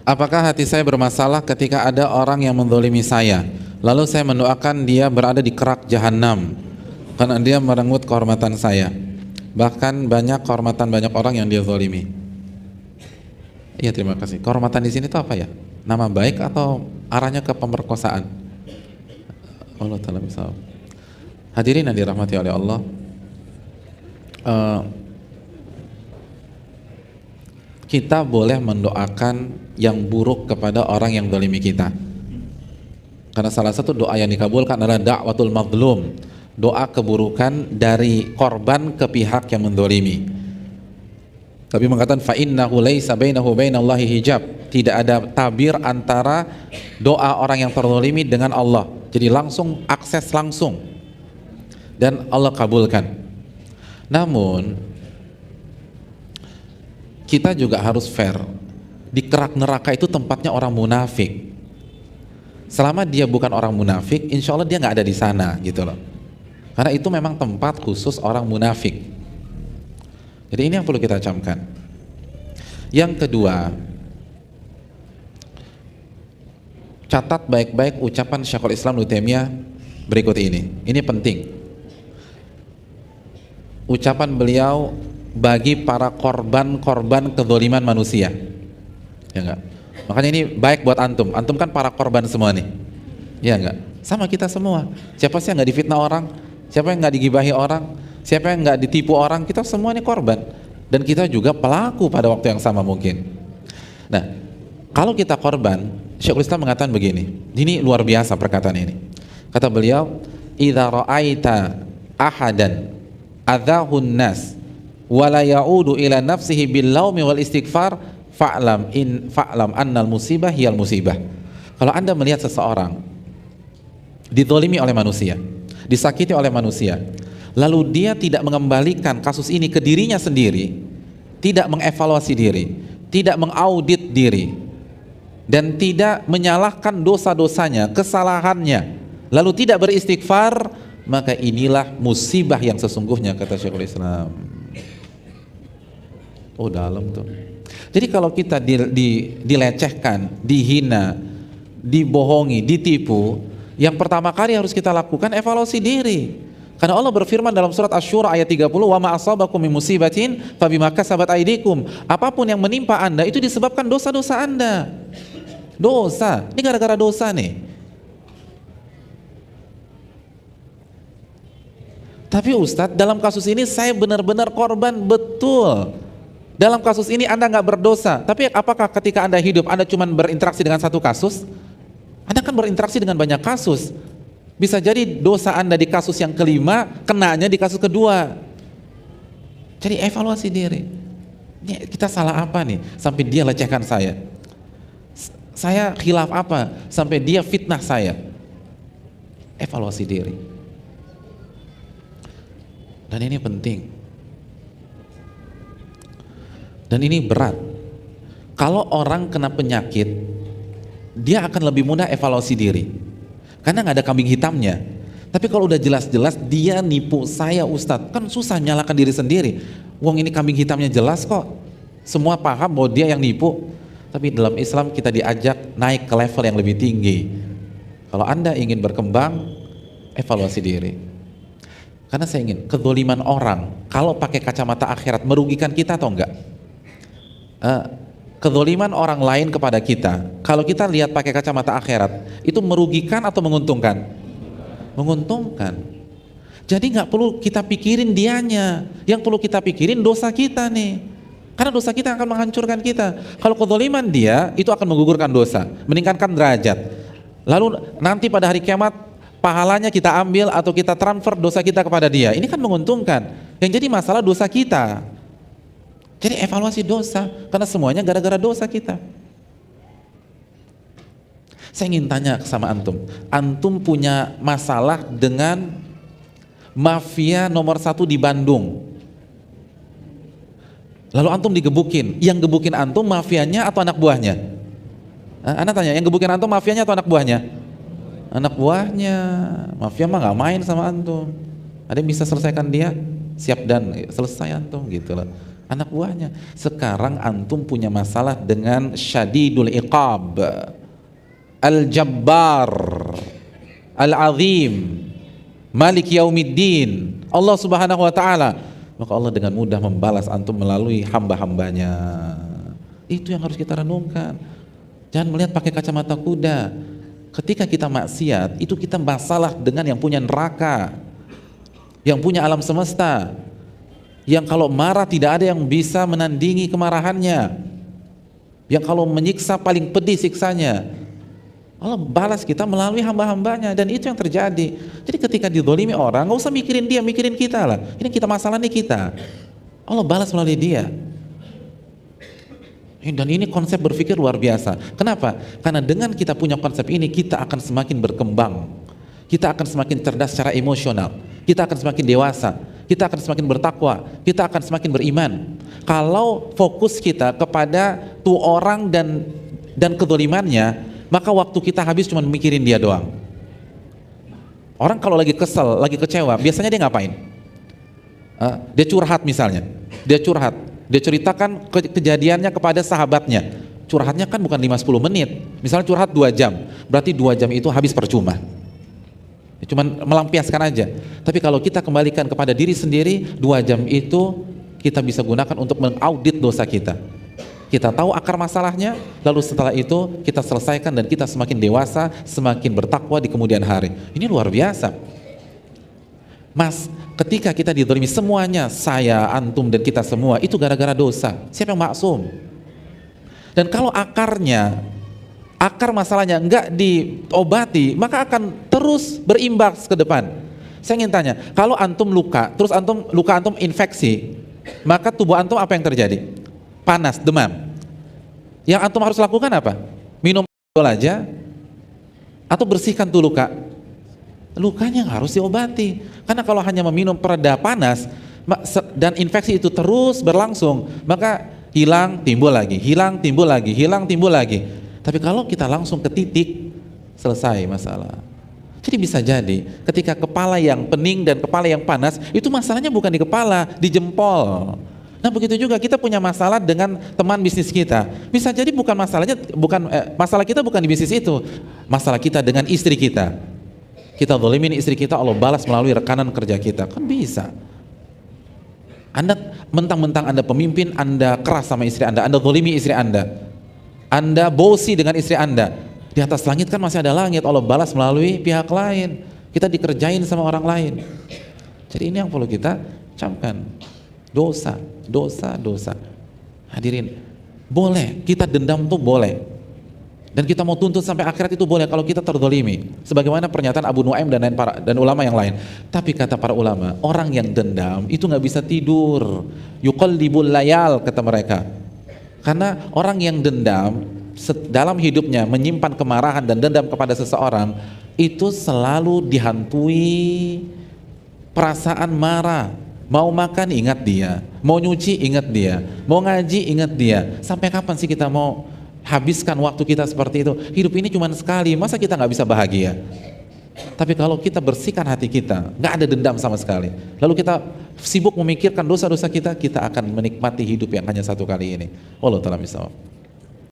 Apakah hati saya bermasalah ketika ada orang yang menzalimi saya, lalu saya mendoakan dia berada di kerak jahanam karena dia merenggut kehormatan saya, bahkan banyak kehormatan banyak orang yang dia zalimi? Iya, terima kasih. Kehormatan di sini itu apa ya? Nama baik atau arahnya ke pemerkosaan? Allah taala bisa. Hadirin yang dirahmati oleh Allah, kita boleh mendoakan yang buruk kepada orang yang zalimi kita, karena salah satu doa yang dikabulkan adalah da'watul mazlum, doa keburukan dari korban ke pihak yang menzalimi. Tapi mengatakan fa innahu laisa bainahu bainallahi hijab, tidak ada tabir antara doa orang yang terzalimi dengan Allah, jadi langsung akses langsung dan Allah kabulkan. Namun kita juga harus fair. Di kerak neraka itu tempatnya orang munafik. Selama dia bukan orang munafik, insya Allah dia nggak ada di sana, gitu loh. Karena itu memang tempat khusus orang munafik. Jadi ini yang perlu kita camkan. Yang kedua, catat baik-baik ucapan Syekhul Islam Ibnu Taimiyah berikut ini. Ini penting. Ucapan beliau bagi para korban-korban kezaliman manusia, ya enggak? Makanya ini baik buat antum. Antum kan para korban semua nih, ya enggak? Sama kita semua. Siapa sih yang nggak difitnah orang? Siapa yang nggak digibahi orang? Siapa yang nggak ditipu orang? Kita semua ini korban, dan kita juga pelaku pada waktu yang sama mungkin. Nah, kalau kita korban, Syekhul Islam mengatakan begini. Ini luar biasa perkataan ini. Kata beliau, "Idza ra'aita ahadan adzahun nas wala ya'udu ila nafsihi bil laumi wal istighfar fa'lam annal musibah hiyal musibah." Kalau Anda melihat seseorang dizalimi oleh manusia, disakiti oleh manusia, lalu dia tidak mengembalikan kasus ini ke dirinya sendiri, tidak mengevaluasi diri, tidak mengaudit diri, dan tidak menyalahkan dosa-dosanya, kesalahannya, lalu tidak beristighfar, maka inilah musibah yang sesungguhnya, kata Syekhul Islam. Oh, dalam tuh. Jadi kalau kita dilecehkan, dihina, dibohongi, ditipu, yang pertama kali harus kita lakukan evaluasi diri. Karena Allah berfirman dalam surat Asy-Syura ayat 30, "Wa ma asabakum min musibatin fabima kasabat aydikum." Apapun yang menimpa Anda itu disebabkan dosa-dosa Anda. Dosa, ini gara-gara dosa nih. Tapi Ustadz, dalam kasus ini saya benar-benar korban, betul. Dalam kasus ini Anda nggak berdosa. Tapi apakah ketika Anda hidup Anda cuma berinteraksi dengan satu kasus? Anda kan berinteraksi dengan banyak kasus. Bisa jadi dosa Anda di kasus yang kelima, kenanya di kasus kedua. Jadi evaluasi diri. Ini kita salah apa nih sampai dia lecehkan saya? Saya khilaf apa sampai dia fitnah saya? Evaluasi diri. Dan ini penting. Dan ini berat. Kalau orang kena penyakit, dia akan lebih mudah evaluasi diri. Karena nggak ada kambing hitamnya. Tapi kalau udah jelas-jelas dia nipu saya Ustadz, kan susah nyalakan diri sendiri. Wong ini kambing hitamnya jelas kok. Semua paham bahwa dia yang nipu. Tapi dalam Islam kita diajak naik ke level yang lebih tinggi. Kalau Anda ingin berkembang, evaluasi diri. Karena saya ingin kezaliman orang kalau pakai kacamata akhirat merugikan kita atau enggak? Kezaliman orang lain kepada kita, kalau kita lihat pakai kacamata akhirat, itu merugikan atau menguntungkan? Menguntungkan. Jadi nggak perlu kita pikirin dianya, yang perlu kita pikirin dosa kita nih. Karena dosa kita akan menghancurkan kita. Kalau kezaliman dia, itu akan menggugurkan dosa, meningkatkan derajat. Lalu nanti pada hari kiamat, pahalanya kita ambil atau kita transfer dosa kita kepada dia. Ini kan menguntungkan. Yang jadi masalah dosa kita. Jadi evaluasi dosa, karena semuanya gara-gara dosa kita. Saya ingin tanya sama antum. Antum punya masalah dengan mafia nomor 1 di Bandung. Lalu antum digebukin. Yang gebukin antum mafianya atau anak buahnya? Anda tanya, yang gebukin antum mafianya atau anak buahnya? Anak buahnya. Mafia mah gak main sama antum. Ada yang bisa selesaikan dia? Siap dan selesai antum gitu loh. anak buahnya. Sekarang antum punya masalah dengan syadidul iqab, al-jabbar, al-azim, malik yaumiddin, Allah subhanahu wa ta'ala. Maka Allah dengan mudah membalas antum melalui hamba-hambanya. Itu yang harus kita renungkan. Jangan melihat pakai kacamata kuda. Ketika kita maksiat, itu kita masalah dengan yang punya neraka, yang punya alam semesta, yang kalau marah tidak ada yang bisa menandingi kemarahannya, yang kalau menyiksa paling pedih siksanya. Allah balas kita melalui hamba-hambanya, dan itu yang terjadi. Jadi ketika dizalimi orang, nggak usah mikirin dia, mikirin kita lah. Ini kita, masalahnya kita. Allah balas melalui dia. Dan ini konsep berpikir luar biasa. Kenapa? Karena dengan kita punya konsep ini, kita akan semakin berkembang. Kita akan semakin cerdas secara emosional. Kita akan semakin dewasa. Kita akan semakin bertakwa. Kita akan semakin beriman. Kalau fokus kita kepada tuh orang dan kezalimannya, maka waktu kita habis cuma mikirin dia doang. Orang kalau lagi kesel, lagi kecewa, biasanya dia ngapain? Dia curhat misalnya. Dia curhat. Dia ceritakan kejadiannya kepada sahabatnya. Curhatnya kan bukan 5-10 menit. Misalnya curhat 2 jam. Berarti 2 jam itu habis percuma. Cuman melampiaskan aja. Tapi kalau kita kembalikan kepada diri sendiri, 2 jam itu kita bisa gunakan untuk mengaudit dosa kita. Kita tahu akar masalahnya, lalu setelah itu kita selesaikan dan kita semakin dewasa, semakin bertakwa di kemudian hari. Ini luar biasa. Mas, ketika kita dizalimi semuanya, saya, antum, dan kita semua, itu gara-gara dosa. Siapa yang maksum? Dan kalau akar masalahnya enggak diobati, maka akan terus berimbas ke depan. Saya ingin tanya, kalau antum luka, terus luka antum infeksi, maka tubuh antum apa yang terjadi? Panas, demam. Yang antum harus lakukan apa? Minum aja, atau bersihkan tuh luka. Lukanya harus diobati. Karena kalau hanya meminum pereda panas dan infeksi itu terus berlangsung, maka hilang, timbul lagi, hilang, timbul lagi, hilang, timbul lagi. Tapi kalau kita langsung ke titik, selesai masalah. Jadi bisa jadi ketika kepala yang pening dan kepala yang panas, itu masalahnya bukan di kepala, di jempol. Nah begitu juga kita punya masalah dengan teman bisnis kita. Bisa jadi masalah kita bukan di bisnis itu, masalah kita dengan istri kita. Kita zalimin istri kita, Allah balas melalui rekanan kerja kita. Kan bisa. Anda mentang-mentang Anda pemimpin, Anda keras sama istri Anda zalimi istri Anda bosi dengan istri Anda. Di atas langit kan masih ada langit, Allah balas melalui pihak lain. Kita dikerjain sama orang lain. Jadi ini yang perlu kita camkan. Dosa. Hadirin, boleh kita dendam tuh boleh. Dan kita mau tuntut sampai akhirat itu boleh kalau kita terzalimi. Sebagaimana pernyataan Abu Nuaim dan ulama yang lain. Tapi kata para ulama, orang yang dendam itu nggak bisa tidur. Yuqallibul layal, kata mereka. Karena orang yang dendam dalam hidupnya menyimpan kemarahan dan dendam kepada seseorang, itu selalu dihantui perasaan marah. Mau makan ingat dia, mau nyuci ingat dia, mau ngaji ingat dia. Sampai kapan sih kita mau habiskan waktu kita seperti itu? Hidup ini cuma sekali, masa kita nggak bisa bahagia? Tapi kalau kita bersihkan hati kita, nggak ada dendam sama sekali, lalu kita sibuk memikirkan dosa-dosa kita, kita akan menikmati hidup yang hanya satu kali ini. Wallahu ta'ala bishawab.